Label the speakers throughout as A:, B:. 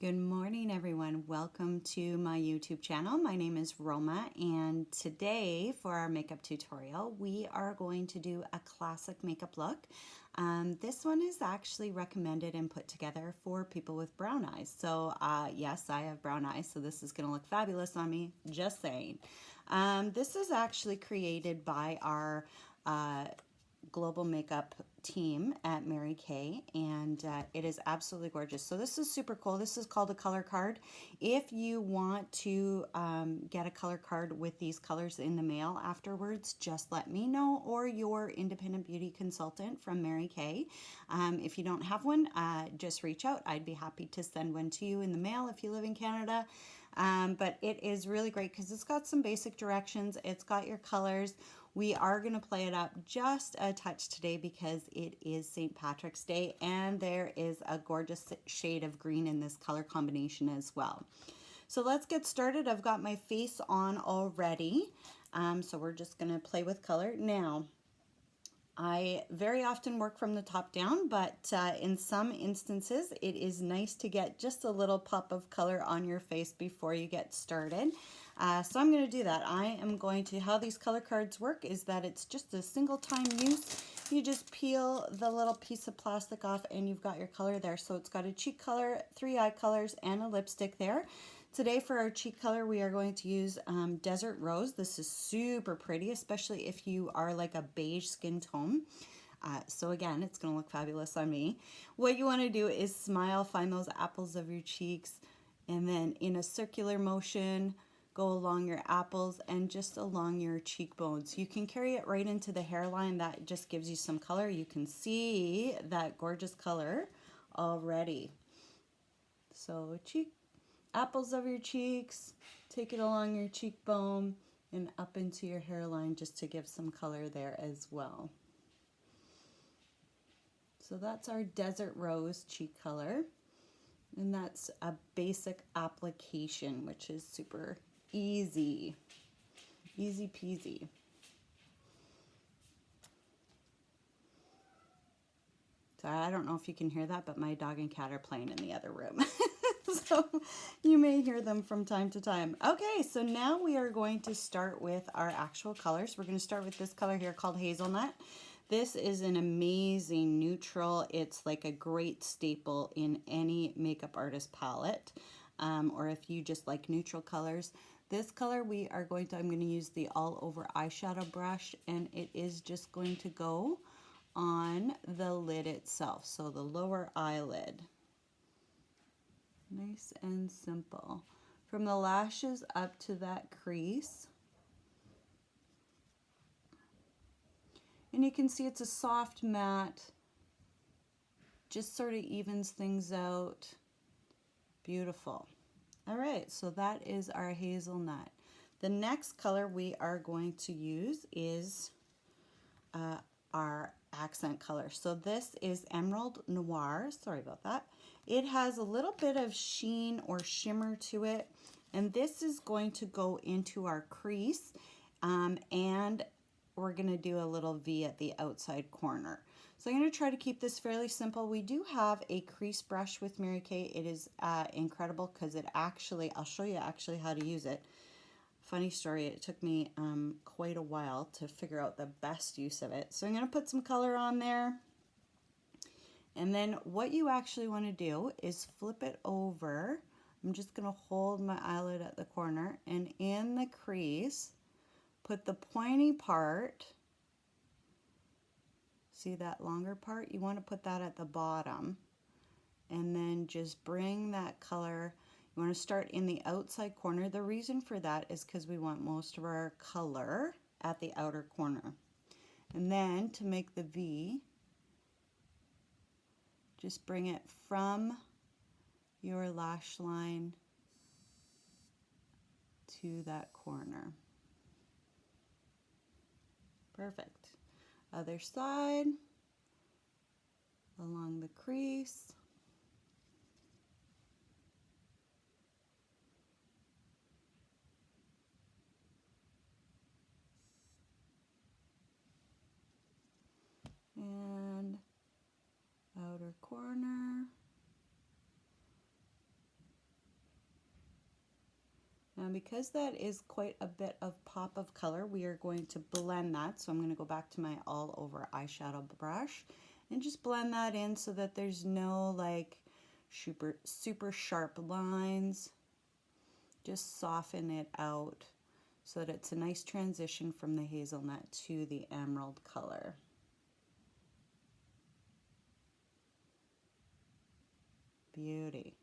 A: Good morning, everyone. Welcome to my YouTube channel. My name is Roma, and today for our makeup tutorial, we are going to do a classic makeup look. This one is actually recommended and put together for people with brown eyes. So yes, I have brown eyes, so this is going to look fabulous on me, just saying. This is actually created by our global makeup team at Mary Kay, and it is absolutely gorgeous. So this is super cool. This is called a color card. If you want to get a color card with these colors in the mail afterwards, just let me know, or your independent beauty consultant from Mary Kay. If you don't have one, just reach out. I'd be happy to send one to you in the mail if you live in Canada. But it is really great because it's got some basic directions. It's got your colors. We are going to play it up just a touch today because it is St. Patrick's Day, and there is a gorgeous shade of green in this color combination as well. So let's get started. I've got my face on already, so we're just going to play with color. Now, I very often work from the top down, but in some instances it is nice to get just a little pop of color on your face before you get started. So I'm going to do that. I am going to, how these color cards work is that it's just a single time use. You just peel the little piece of plastic off and you've got your color there. So it's got a cheek color, 3 eye colors, and a lipstick there. Today for our cheek color, we are going to use Desert Rose. This is super pretty, especially if you are like a beige skin tone. So again, it's going to look fabulous on me. What you want to do is smile, find those apples of your cheeks, and then in a circular motion, go along your apples and just along your cheekbones. You can carry it right into the hairline. That just gives you some color. You can see that gorgeous color already. So apples of your cheeks, take it along your cheekbone and up into your hairline just to give some color there as well. So that's our Desert Rose cheek color, and that's a basic application, which is super easy peasy. So I don't know if you can hear that, but my dog and cat are playing in the other room. So you may hear them from time to time. Okay, so now we are going to start with our actual colors. We're going to start with this color here called Hazelnut. This is an amazing neutral. It's like a great staple in any makeup artist palette, or if you just like neutral colors. This color I'm going to use the all over eyeshadow brush, and it is just going to go on the lid itself, so the lower eyelid. Nice and simple. From the lashes up to that crease. And you can see it's a soft matte, just sort of evens things out. Beautiful. All right, so that is our Hazelnut. The next color we are going to use is our accent color. So this is Emerald Noir. Sorry about that. It has a little bit of sheen or shimmer to it, and this is going to go into our crease, and we're going to do a little V at the outside corner. So I'm going to try to keep this fairly simple. We do have a crease brush with Mary Kay. It is incredible because it actually, I'll show you actually how to use it. Funny story, it took me quite a while to figure out the best use of it. So I'm going to put some color on there. And then what you actually want to do is flip it over. I'm just going to hold my eyelid at the corner, and in the crease, put the pointy part. See that longer part? You want to put that at the bottom. And then just bring that color. You want to start in the outside corner. The reason for that is because we want most of our color at the outer corner. And then to make the V, just bring it from your lash line to that corner. Perfect. Other side, along the crease. And outer corner. because that is quite a bit of pop of color, we are going to blend that. So I'm going to go back to my all over eyeshadow brush and just blend that in so that there's no like super sharp lines. Just soften it out so that it's a nice transition from the hazelnut to the emerald color. Beauty.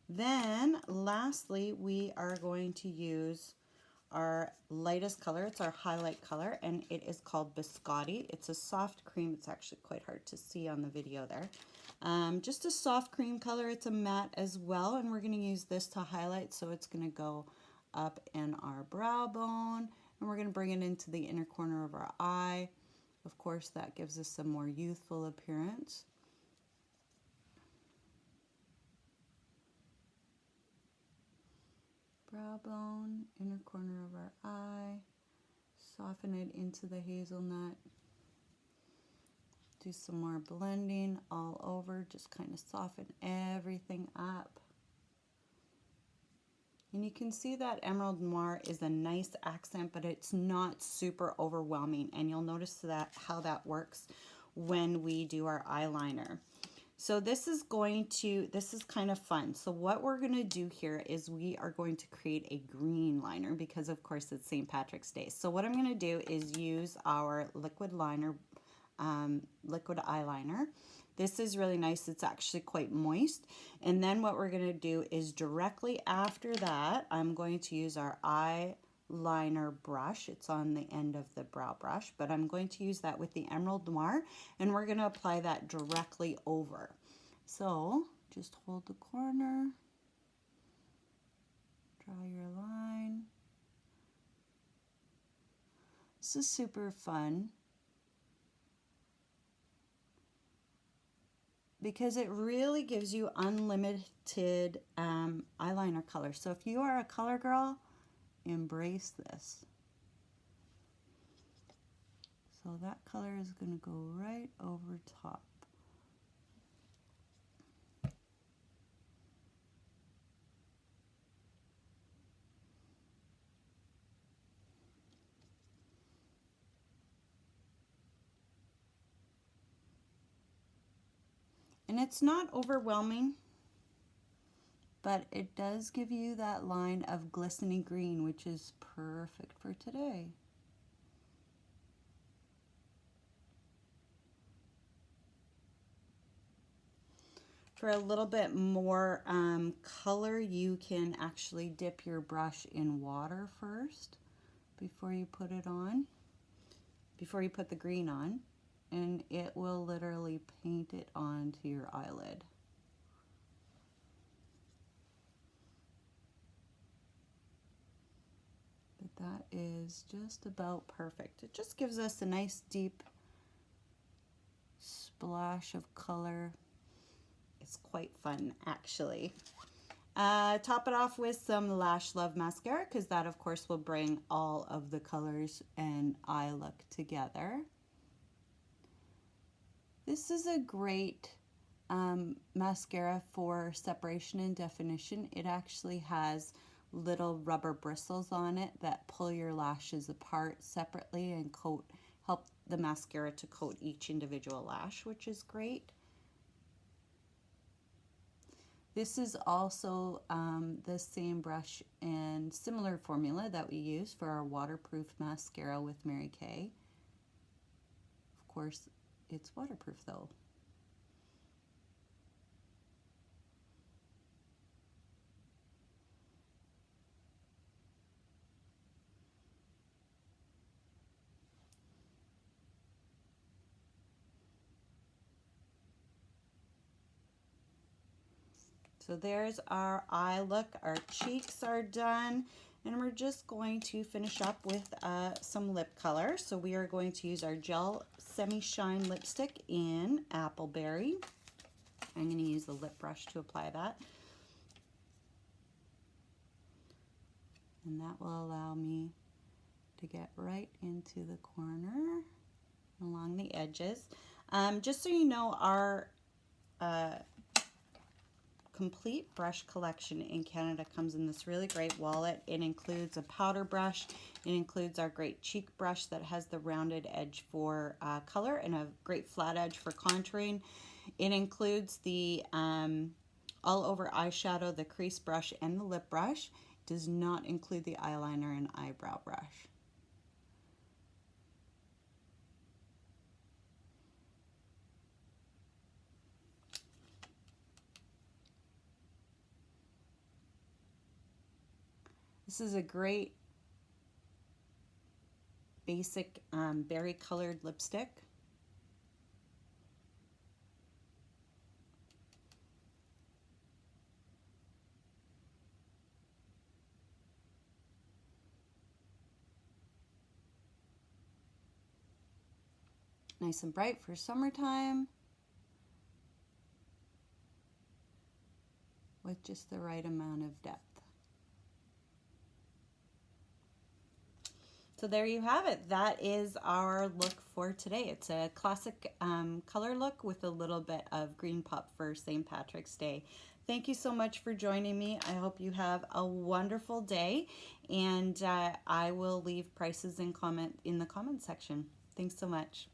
A: Then lastly, we are going to use our lightest color. It's our highlight color, and it is called Biscotti. It's a soft cream. It's actually quite hard to see on the video there. Just a soft cream color. It's a matte as well, and we're going to use this to highlight, so it's going to go up in our brow bone, and we're going to bring it into the inner corner of our eye. Of course, that gives us some more youthful appearance. Brow bone, inner corner of our eye, soften it into the hazelnut. Do some more blending all over, just kind of soften everything up. And you can see that Emerald Noir is a nice accent, but it's not super overwhelming. And you'll notice that how that works when we do our eyeliner. So this is kind of fun. So what we're going to do here is we are going to create a green liner because of course it's St. Patrick's Day. So what I'm going to do is use our liquid eyeliner. This is really nice. It's actually quite moist. And then what we're going to do is directly after that, I'm going to use our eyeliner brush. It's on the end of the brow brush, but I'm going to use that with the Emerald Noir, and we're going to apply that directly over. So just hold the corner, draw your line. This is super fun because it really gives you unlimited eyeliner color. So if you are a color girl, embrace this. So that color is going to go right over top. And it's not overwhelming, but it does give you that line of glistening green, which is perfect for today. For a little bit more color, you can actually dip your brush in water first before you put it on, before you put the green on, and it will literally paint it onto your eyelid. But that is just about perfect. It just gives us a nice deep splash of color. It's quite fun, actually. Top it off with some Lash Love mascara, because that of course will bring all of the colors and eye look together. This is a great mascara for separation and definition. It actually has little rubber bristles on it that pull your lashes apart separately and help the mascara to coat each individual lash, which is great. This is also the same brush and similar formula that we use for our waterproof mascara with Mary Kay. Of course, it's waterproof though. So there's our eye look. Our cheeks are done. And we're just going to finish up with some lip color. So we are going to use our Gel Semi-Shine Lipstick in Appleberry. I'm going to use the lip brush to apply that. And that will allow me to get right into the corner along the edges. Just so you know, our complete brush collection in Canada comes in this really great wallet. It includes a powder brush. It includes our great cheek brush that has the rounded edge for color and a great flat edge for contouring. It includes the all over eyeshadow, the crease brush, and the lip brush. It does not include the eyeliner and eyebrow brush. This is a great basic berry colored lipstick. Nice and bright for summertime with just the right amount of depth. So there you have it. That is our look for today. It's a classic color look with a little bit of green pop for St. Patrick's Day. Thank you so much for joining me. I hope you have a wonderful day, and I will leave prices in the comment section. Thanks so much.